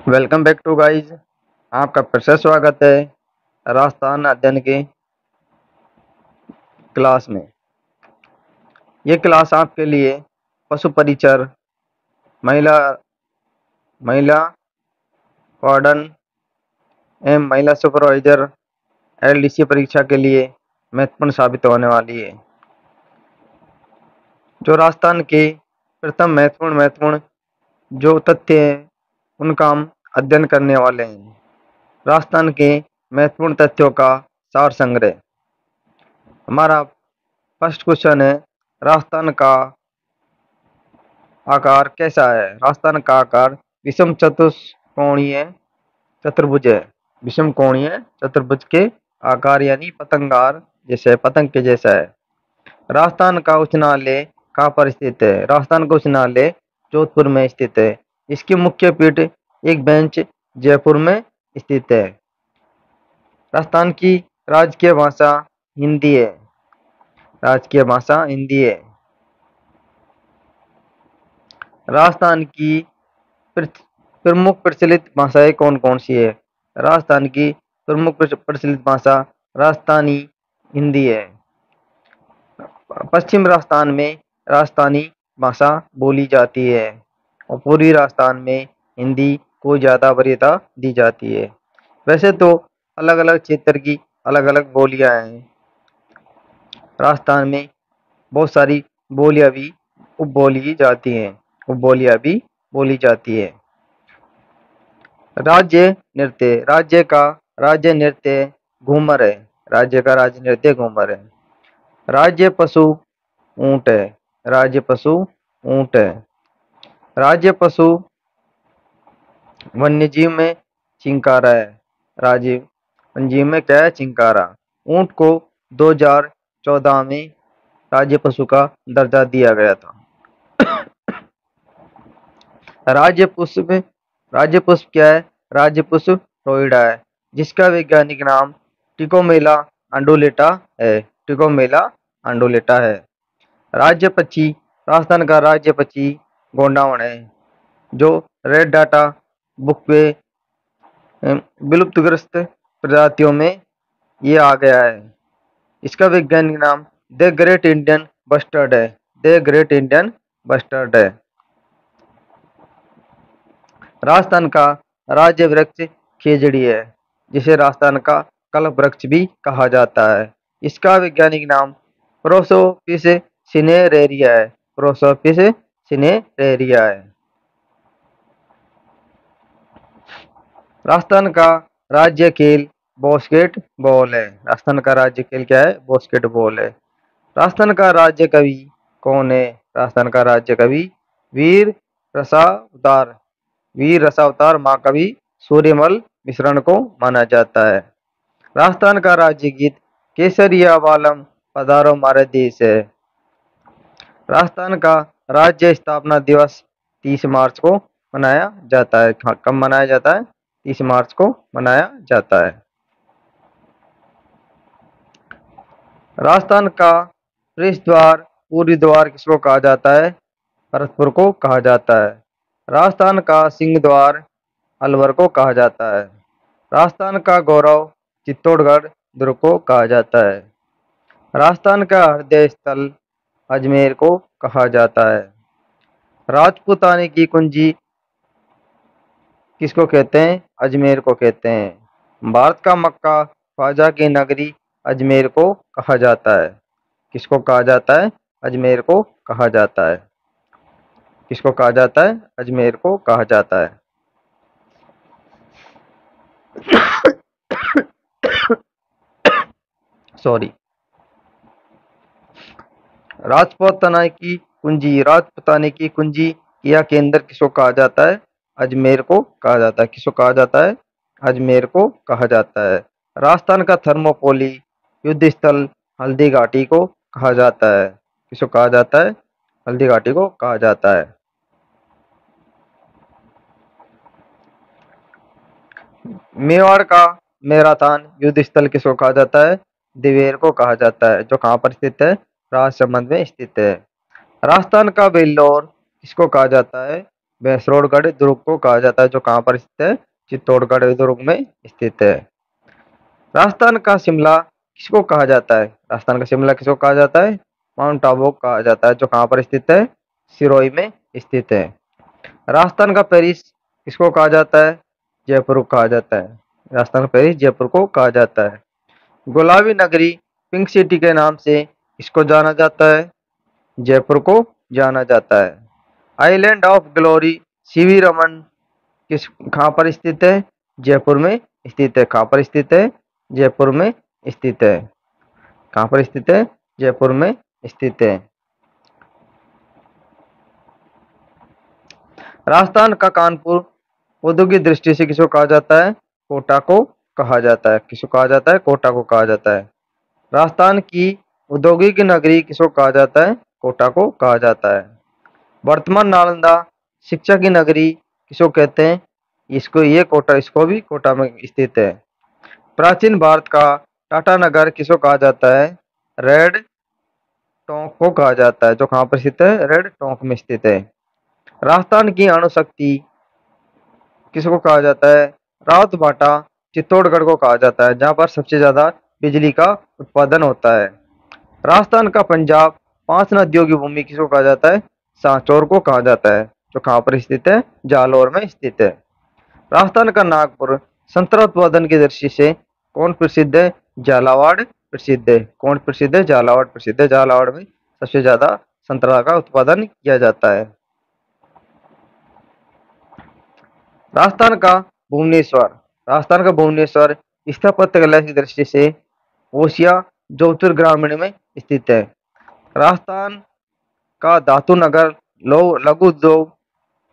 Welcome back to guys. आपका फिर से स्वागत है राजस्थान अध्ययन के क्लास में। ये क्लास आपके लिए पशु परिचर, महिला महिला वार्डन एवं महिला सुपरवाइजर एलडीसी परीक्षा के लिए महत्वपूर्ण साबित होने वाली है। जो राजस्थान के प्रथम महत्वपूर्ण जो तथ्य हैं उनका हम अध्ययन करने वाले हैं। राजस्थान के महत्वपूर्ण तथ्यों का सार संग्रह। हमारा फर्स्ट क्वेश्चन है, राजस्थान का आकार कैसा है? राजस्थान का आकार विषम चतुष्कोणीय चतुर्भुज है। विषम कोणीय चतुर्भुज के आकार यानी पतंगार जैसे पतंग के जैसा है। राजस्थान का उच्च न्यायालय कहाँ पर स्थित है? राजस्थान का उच्च न्यायालय जोधपुर में स्थित है। इसकी मुख्य पीठ एक बेंच जयपुर में स्थित है। राजस्थान की राजकीय भाषा हिंदी है। राजकीय भाषा हिंदी है। राजस्थान की प्रमुख प्रचलित भाषाएं कौन कौन सी है? राजस्थान की प्रमुख प्रचलित भाषा राजस्थानी हिंदी है। पश्चिम राजस्थान में राजस्थानी भाषा बोली जाती है और पूर्वी राजस्थान में हिंदी को ज़्यादा वरीयता दी जाती है। वैसे तो अलग अलग क्षेत्र की अलग अलग बोलियां हैं। राजस्थान में बहुत सारी बोलियां भी बोली जाती हैं, उपबोलियां भी बोली जाती है। राज्य नृत्य। राज्य नृत्य घूमर है। राज्य का राज्य नृत्य घूमर है। राज्य पशु ऊंट है। राज्य पशु ऊंट है। राज्य पशु वन्यजीव में चिंकारा है। राज्य वन्यजीव में क्या है? चिंकारा। ऊंट को 2014 में राज्य पशु का दर्जा दिया गया था। राज्य पुष्प क्या है? राज्य पुष्प फ्लोरिडा है, जिसका वैज्ञानिक नाम टिकोमेला अंडुलेटा है। टिकोमेला अंडुलेटा है। राज्य पक्षी। राजस्थान का राज्य पक्षी गोंडावण है, जो रेड डाटा बुक पे विलुप्तग्रस्त प्रजातियों में ये आ गया है। इसका वैज्ञानिक नाम द ग्रेट इंडियन बस्टर्ड है। द ग्रेट इंडियन बस्टर्ड है। राजस्थान का राज्य वृक्ष खेजड़ी है, जिसे राजस्थान का कल्प वृक्ष भी कहा जाता है। इसका वैज्ञानिक नाम प्रोसोपिस सिनेरेरिया है। प्रोसोपिस सिनेरेरिया है। राजस्थान का राज्य खेल बास्केटबॉल है। राजस्थान का राज्य खेल क्या है? बास्केटबॉल है। राजस्थान का राज्य कवि कौन है? राजस्थान का राज्य कवि वीर रसावतार महाकवि सूर्यमल मिश्रण को माना जाता है। राजस्थान का राज्य गीत केसरिया वालम पधारो हमारे देश है। राजस्थान का राज्य स्थापना दिवस 30 मार्च को मनाया जाता है। कब मनाया जाता है? 30 मार्च को मनाया जाता है। राजस्थान का प्रवेश द्वार पूर्वी द्वार किसको कहा जाता है? भरतपुर को कहा जाता है। राजस्थान का सिंह द्वार अलवर को कहा जाता है। राजस्थान का गौरव चित्तौड़गढ़ दुर्ग को कहा जाता है। राजस्थान का हृदय स्थल अजमेर को कहा जाता है। राजपूताने की कुंजी किसको कहते हैं? अजमेर को कहते हैं। भारत का मक्का ख्वाजा की नगरी अजमेर को कहा जाता है। किसको कहा जाता है? अजमेर को कहा जाता है। किसको कहा जाता है? अजमेर को कहा जाता है। सॉरी। राजपूताने की कुंजी या केंद्र किसको कहा जाता है? अजमेर को कहा जाता है। किसको कहा जाता है? अजमेर को कहा जाता है। राजस्थान का थर्मोपोली युद्ध स्थल हल्दी घाटी को कहा जाता है। किसको कहा जाता है? हल्दी घाटी को कहा जाता है। मेवाड़ का मैराथन युद्ध स्थल किसको कहा जाता है? दिवेर को कहा जाता है, जो कहाँ पर स्थित है? राजसमंद में स्थित है। राजस्थान का वेल्लोर किसको कहा जाता है? भैंसरोडगढ़ दुर्ग को कहा जाता है, जो कहाँ पर स्थित है? चित्तौड़गढ़ दुर्ग में स्थित है। राजस्थान का शिमला किसको कहा जाता है? राजस्थान का शिमला किसको कहा जाता है? माउंट आबू को कहा जाता है, जो कहाँ पर स्थित है? सिरोही में स्थित है। राजस्थान का पेरिस किसको कहा जाता है? जयपुर को कहा जाता है। राजस्थान का पेरिस जयपुर को कहा जाता है। गुलाबी नगरी पिंक सिटी के नाम से किसको जाना जाता है? जयपुर को जाना जाता है। Island of glory CV Raman किस कहाँ पर स्थित है? जयपुर में स्थित है। कहाँ पर स्थित है? जयपुर में स्थित है। कहाँ पर स्थित है? जयपुर में स्थित है। राजस्थान का कानपुर औद्योगिक दृष्टि से किसको कहा जाता है? कोटा को कहा जाता है। किसको कहा जाता है? कोटा को कहा जाता है। राजस्थान की औद्योगिक नगरी किसको कहा जाता है? कोटा को कहा जाता है। वर्तमान नालंदा शिक्षा की नगरी किसको कहते हैं? इसको भी कोटा में स्थित है। प्राचीन भारत का टाटा नगर किसको कहा जाता है? रेड टोंक को कहा जाता है, जो कहाँ पर स्थित है? रेड टोंक में स्थित है। राजस्थान की अणुशक्ति किसको कहा जाता है? रावत भाटा चित्तौड़गढ़ को कहा जाता है, जहाँ पर सबसे ज्यादा बिजली का उत्पादन होता है। राजस्थान का पंजाब पांच नदियों की भूमि किसको कहा जाता है? सांचौर को कहा जाता है, जो कहाँ पर स्थित है? जालौर में स्थित है। राजस्थान का नागपुर संतरा उत्पादन की दृष्टि से कौन प्रसिद्ध है? झालावाड़ प्रसिद्ध है। कौन प्रसिद्ध है? झालावाड़ प्रसिद्ध है। झालावाड़ में सबसे ज्यादा संतरा का उत्पादन किया जाता है। राजस्थान का भुवनेश्वर राजस्थान का भुवनेश्वर स्थापत्य कला की दृष्टि से ओसिया जोधपुर ग्रामीण में स्थित है। राजस्थान का धातु नगर लघु उद्योग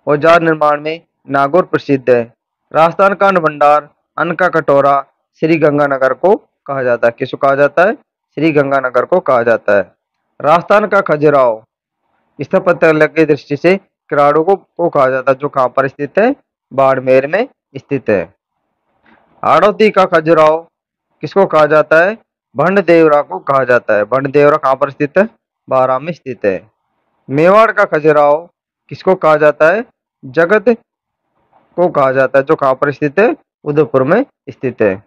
औजार निर्माण में नागौर प्रसिद्ध है। राजस्थान का अन्न भंडार अन्न का कटोरा श्री गंगानगर को कहा जाता है। किसको कहा जाता है? श्री गंगानगर को कहा जाता है। राजस्थान का खजुराहो स्थापत्य कला की दृष्टि से किराड़ू को कहा जाता है, जो कहाँ पर स्थित है? बाड़मेर में स्थित है। हाड़ौती का खजुराहो किसको कहा जाता है? भंड-देवरा को कहा जाता है। भंड-देवरा कहाँ पर स्थित है? बारां में स्थित है। मेवाड़ का खजुराहो किसको कहा जाता है? जगत को कहा जाता है, जो कहाँ पर स्थित है? उदयपुर में स्थित है।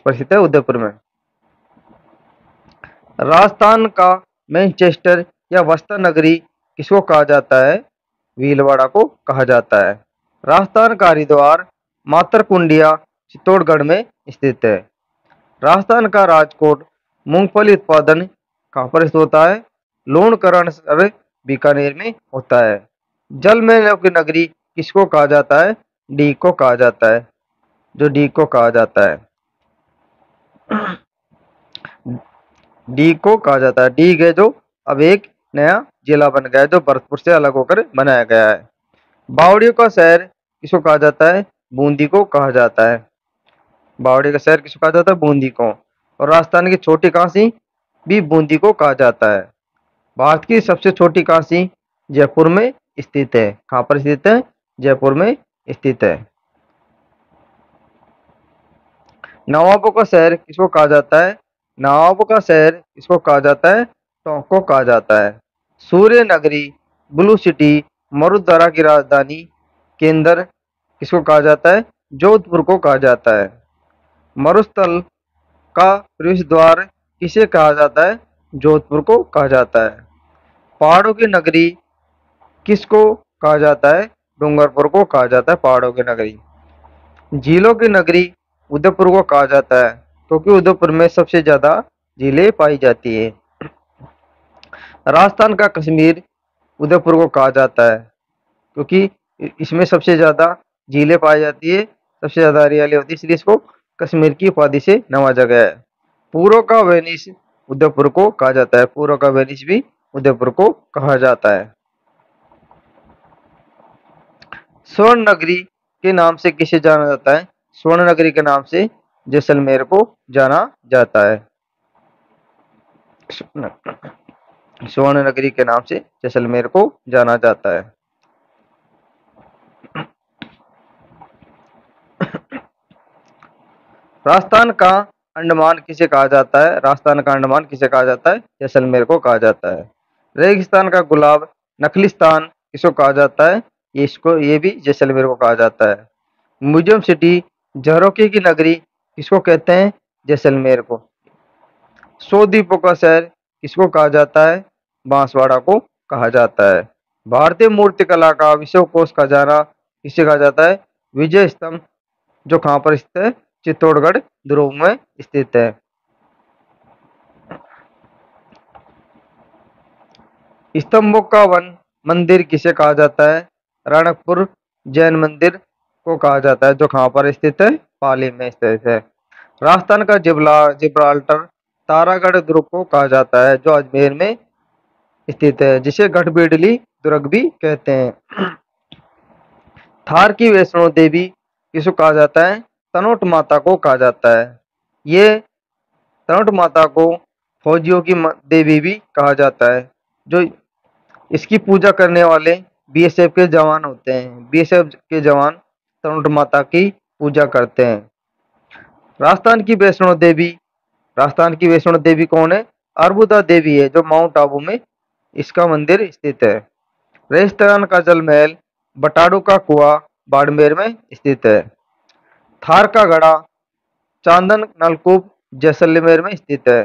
स्थित है उदयपुर में। राजस्थान का मैनचेस्टर या वस्त्र नगरी किसको कहा जाता है? भीलवाड़ा को कहा जाता है। राजस्थान का हरिद्वार मातरकुंडिया चित्तौड़गढ़ में स्थित है। राजस्थान का राजकोट मूंगफली उत्पादन कहाँ पर स्थित होता है? लूणकरणसर बीकानेर में होता है। जल महलों की नगरी किसको कहा जाता है? डीग को कहा जाता है, जो डीग को कहा जाता है। डीग को कहा जाता है। डीग है जो अब एक नया जिला बन गया है, जो भरतपुर से अलग होकर बनाया गया है। बावड़ियों का शहर किसको कहा जाता है? बूंदी को कहा जाता है। बावड़ी का शहर किसको कहा जाता है? बूंदी को। और राजस्थान की छोटी काशी भी बूंदी को कहा जाता है। भारत की सबसे छोटी काशी जयपुर में स्थित है। कहाँ पर स्थित है? जयपुर में स्थित है। नवाबों का शहर किसको कहा जाता है? नवाबों का शहर किसको कहा जाता है? टोंक को कहा जाता है। सूर्य नगरी ब्लू सिटी मरुधरा की राजधानी केंद्र किसको कहा जाता है? जोधपुर को कहा जाता है। मरुस्थल का प्रवेश द्वार किसे कहा जाता है? जोधपुर को कहा जाता है। पहाड़ों की नगरी किसको कहा जाता है? डूंगरपुर को कहा जाता है पहाड़ों की नगरी। झीलों की नगरी उदयपुर को कहा जाता है, क्योंकि उदयपुर में सबसे ज्यादा झीलें पाई जाती है। राजस्थान का कश्मीर उदयपुर को कहा जाता है, क्योंकि इसमें सबसे ज्यादा झीलें पाई जाती है, सबसे ज्यादा हरियाली होती है, इसलिए इसको कश्मीर की उपाधि से नवाजा गया है। पूर्व का वेनिस उदयपुर को कहा जाता है। पूर्व का वेनिस भी उदयपुर को कहा जाता है। स्वर्ण नगरी के नाम से किसे जाना जाता है? स्वर्ण नगरी के नाम से जैसलमेर को जाना जाता है। स्वर्ण नगरी के नाम से जैसलमेर को जाना जाता है। राजस्थान का अंडमान किसे कहा जाता है? राजस्थान का अंडमान किसे कहा जाता है? जैसलमेर को कहा जाता है। रेगिस्तान का गुलाब नखलिस्तान किसको कहा जाता है? ये भी जैसलमेर को कहा जाता है। म्यूजियम सिटी, झरोखे की नगरी किसको कहते हैं? जैसलमेर को। 100 द्वीपों का शहर किसको कहा जाता है? बांसवाड़ा को कहा जाता है। भारतीय मूर्तिकला का विश्व कोश खजाना किसे कहा जाता है? विजय स्तंभ, जो कहाँ पर स्थित है? चित्तौड़गढ़ दुर्ग में स्थित है। स्तंभों का वन मंदिर किसे कहा जाता है? रणकपुर जैन मंदिर को कहा जाता है, जो कहाँ पर स्थित है? पाली में स्थित है। राजस्थान का जिब्राल्टर तारागढ़ दुर्ग को कहा जाता है, जो अजमेर में स्थित है, जिसे गढ़बेड़ली दुर्ग भी कहते हैं। थार की वैष्णो देवी किसको कहा जाता है? तनोट माता को कहा जाता है। ये तनोट माता को फौजियों की देवी भी कहा जाता है। जो इसकी पूजा करने वाले बीएसएफ के जवान होते हैं। बीएसएफ के जवान तनोट माता की पूजा करते हैं। राजस्थान की वैष्णो देवी राजस्थान की वैष्णो देवी कौन है? अर्बुदा देवी है, जो माउंट आबू में इसका मंदिर स्थित है। रेगिस्तान का जल महल बटाड़ू का कुआं बाड़मेर में स्थित है। थार का गढ़ा चांदन नलकूप जैसलमेर में स्थित है।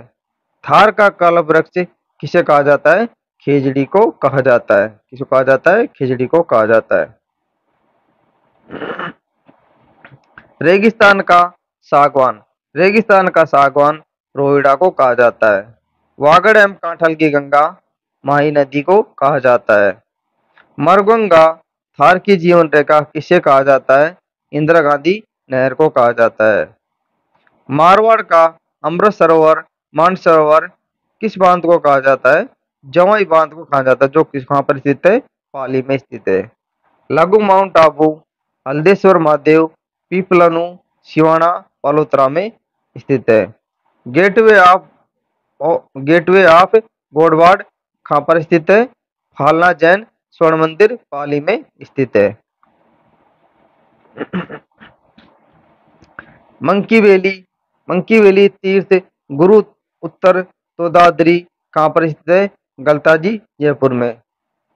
थार का कल्प वृक्ष किसे कहा जाता है? खेजड़ी को कहा जाता है। किसको कहा जाता है? खेजड़ी को कहा जाता है। रेगिस्तान का सागवान रोहिड़ा को कहा जाता है। वागड़ एवं कांठल की गंगा माही नदी को कहा जाता है। मरगंगा थार की जीवन रेखा किसे कहा जाता है? इंदिरा गांधी नहर को कहा जाता है। मारवाड़ का अमृत सरोवर मानसरोवर किस बांध को कहा जाता है? जवाई बांध को कहा जाता है, जो किस कहाँ पर स्थित है? पाली में स्थित है। लघु माउंट आबू हल्देश्वर महादेव पीपलनु सिवाना पलोत्रा में स्थित है। Gateway of gateway of Godwar कहाँ पर स्थित है? फालना जैन स्वर्ण मंदिर पाली में स्थित है। मंकी वैली तीर्थ गुरु उत्तर तोदादरी कहाँ पर स्थित है? गलताजी जयपुर में।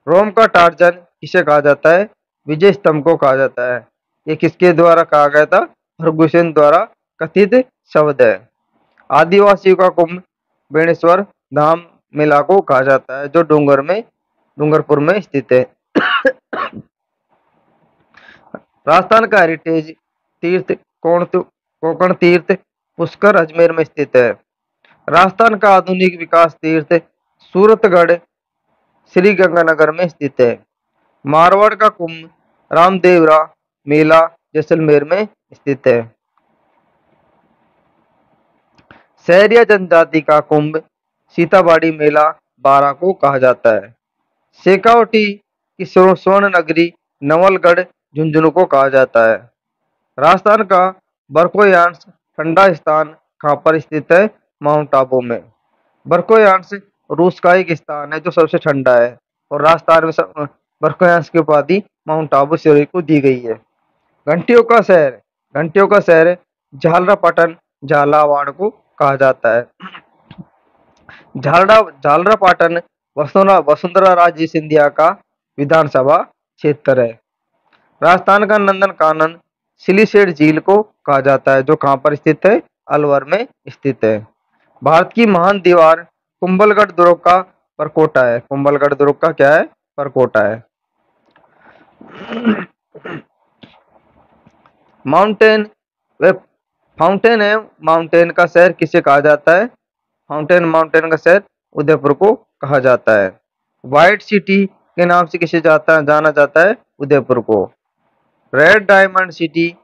रोम का टार्जन किसे कहा जाता है? विजय स्तंभ को कहा जाता है। ये किसके द्वारा कहा गया था? फर्गुसन द्वारा कथित शब्द है। आदिवासियों का कुंभ बेणेश्वर धाम मेला को कहा जाता है, जो डूंगरपुर में स्थित है। राजस्थान का हेरिटेज तीर्थ कोकण तीर्थ पुष्कर अजमेर में स्थित है। राजस्थान का आधुनिक विकास तीर्थ सूरतगढ़ श्री गंगानगर में स्थित है। मारवाड़ का कुंभ रामदेवरा मेला जैसलमेर में स्थित है। सहरिया जनजाति का कुंभ सीताबाड़ी मेला बारा को कहा जाता है। शेखावटी की स्वर्ण नगरी नवलगढ़ झुंझुनू को कहा जाता है। राजस्थान का बरकोयांश ठंडा स्थान कहाँ पर स्थित है? माउंट आबू में। बरकोयांश रूस का एक स्थान है जो सबसे ठंडा है, और राजस्थान में बरकोयांश की उपाधि माउंट आबू शहर को दी गई है। घंटियों का शहर झालरापाटन झालावाड़ को कहा जाता है। झालरापाटन वसुंधरा राजे सिंधिया का विधानसभा क्षेत्र है। राजस्थान का नंदन कानन सिलीसेट झील को कहा जाता है, जो कहाँ पर स्थित है? अलवर में स्थित है। भारत की महान दीवार कुंभलगढ़ दुर्ग का परकोटा है। कुंभलगढ़ दुर्ग का क्या है? परकोटा है। माउंटेन वे फाउंटेन है। माउंटेन का शहर किसे कहा जाता है? माउंटेन का शहर उदयपुर को कहा जाता है। व्हाइट सिटी के नाम से किसे जाना जाता है? उदयपुर को। रेड डायमंड सिटी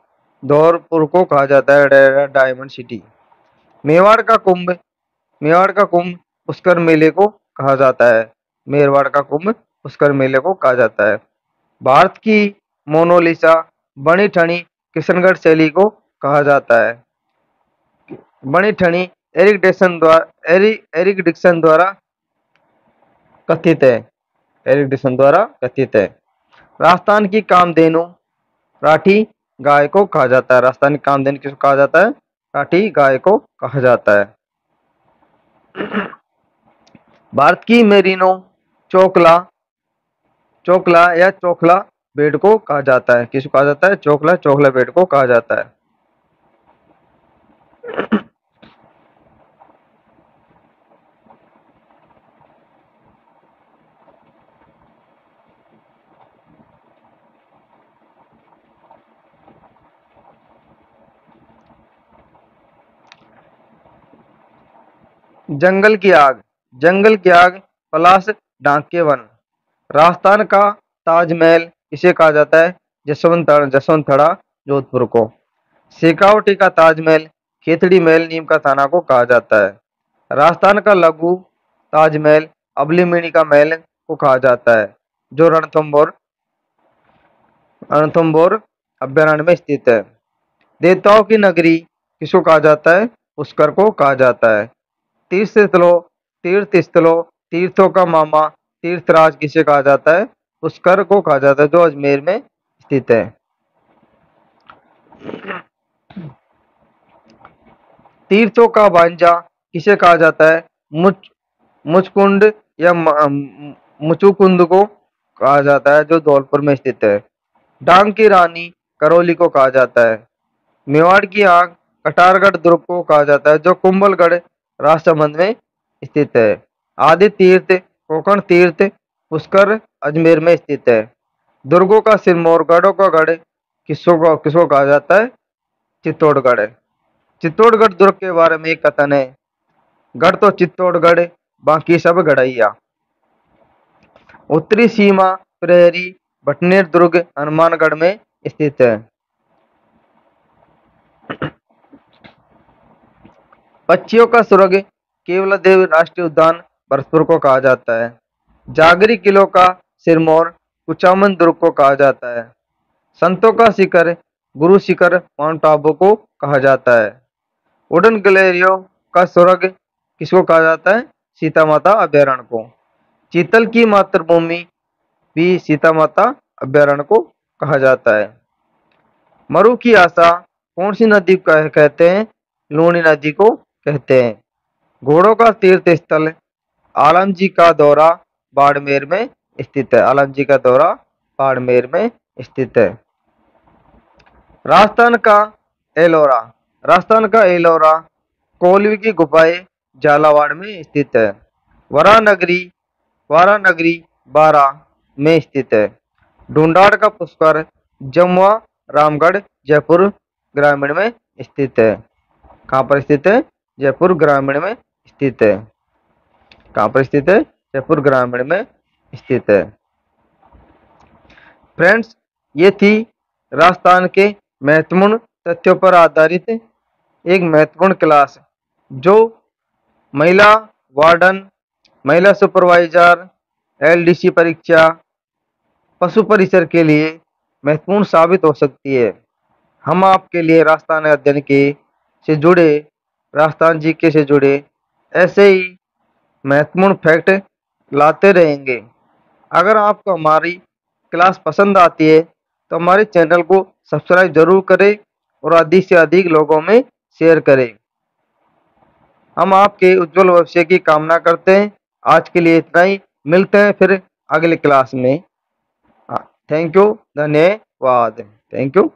धौलपुर को कहा जाता है। Red diamond city. मेवाड़ का कुंभ पुष्कर मेले को कहा जाता है। मेवाड़ का कुंभ पुष्कर मेले को कहा जाता है। भारत की मोनालिसा बनी ठनी किशनगढ़ शैली को कहा जाता है। बनी ठनी एरिक डिक्सन द्वारा कथित है। राजस्थान की कामधेनु राठी गाय को कहा जाता है। राजस्थान की कामधेनु किसको कहा जाता है? राठी गाय को कहा जाता है। भारत की मेरिनो चोकला या चोखला बेड को कहा जाता है? किसको कहा जाता है? चौखला चौखला बेड को कहा जाता है। जंगल की आग। जंगल की आग पलाश, डांके वन। राजस्थान का ताजमहल किसे कहा जाता है? जसवंतड़ा जोधपुर को। शेखावटी का ताजमहल खेतड़ी महल नीम का थाना को कहा जाता है। राजस्थान का लघु ताजमहल अबलीमणि का महल को कहा जाता है, जो रणथंभौर अभ्यारण्य में स्थित है। देवताओं की नगरी किसको कहा जाता है? पुष्कर को कहा जाता है। तीर्थ स्थलों तीर्थ स्थलों तीर्थों का मामा तीर्थराज किसे कहा जाता है? पुष्कर को कहा जाता है, जो अजमेर में स्थित है। तीर्थों का भांजा किसे कहा जाता है? मुच मुचकुंड या मुचुकुंद को कहा जाता है, जो धौलपुर में स्थित है। डांग की रानी करौली को कहा जाता है। मेवाड़ की आग कटारगढ़ दुर्ग को कहा जाता है, जो कुंभलगढ़ राजसमंद में स्थित है। आदि तीर्थ कोकण तीर्थ पुष्कर अजमेर में स्थित है। दुर्गों का सिरमौर गढ़ों का गढ़ किसको कहा जाता है? चित्तौड़गढ़। चित्तौड़गढ़ दुर्ग के बारे में एक कथन है, गढ़ तो चित्तौड़गढ़ बाकी सब गढ़ैया। उत्तरी सीमा प्रहरी भटनेर दुर्ग हनुमानगढ़ में स्थित है। पक्षियों का स्वर्ग केवलादेव राष्ट्रीय उद्यान भरतपुर को कहा जाता है। जागरी किलो का सिरमौर कुचामन दुर्ग को कहा जाता है। संतों का शिखर गुरु शिखर माउंट आबू को कहा जाता है। उड़न गलेरियो का स्वर्ग किसको कहा जाता है? सीता माता अभ्यारण्य को। चीतल की मातृभूमि भी सीता माता अभ्यारण्य को कहा जाता है। मरु की आशा कौन सी नदी को कहते हैं? लूनी नदी को कहते हैं। घोड़ों का तीर्थ स्थल आलम जी का दौरा बाड़मेर में स्थित है। आलम जी का दौरा बाड़मेर में स्थित है। राजस्थान का एलोरा। राजस्थान का एलोरा कोलवी की गुफाएं झालावाड़ में स्थित है। वारानगरी वारानगरी बारा में स्थित है। ढूंढाड़ का पुष्कर जमुआ रामगढ़ जयपुर ग्रामीण में स्थित है। कहाँ पर स्थित है? जयपुर ग्रामीण में स्थित है। कहाँ पर स्थित है? जयपुर ग्रामीण में स्थित है। फ्रेंड्स, ये थी राजस्थान के महत्वपूर्ण तथ्यों पर आधारित एक महत्वपूर्ण क्लास, जो महिला वार्डन, महिला सुपरवाइजर, एलडीसी परीक्षा, पशु परिसर के लिए महत्वपूर्ण साबित हो सकती है। हम आपके लिए राजस्थान अध्ययन के से जुड़े, राजस्थान जीके से जुड़े ऐसे ही महत्वपूर्ण फैक्ट लाते रहेंगे। अगर आपको हमारी क्लास पसंद आती है तो हमारे चैनल को सब्सक्राइब जरूर करें और अधिक से अधिक लोगों में शेयर करें। हम आपके उज्जवल भविष्य की कामना करते हैं। आज के लिए इतना ही, मिलते हैं फिर अगली क्लास में। थैंक यू, धन्यवाद। Thank you.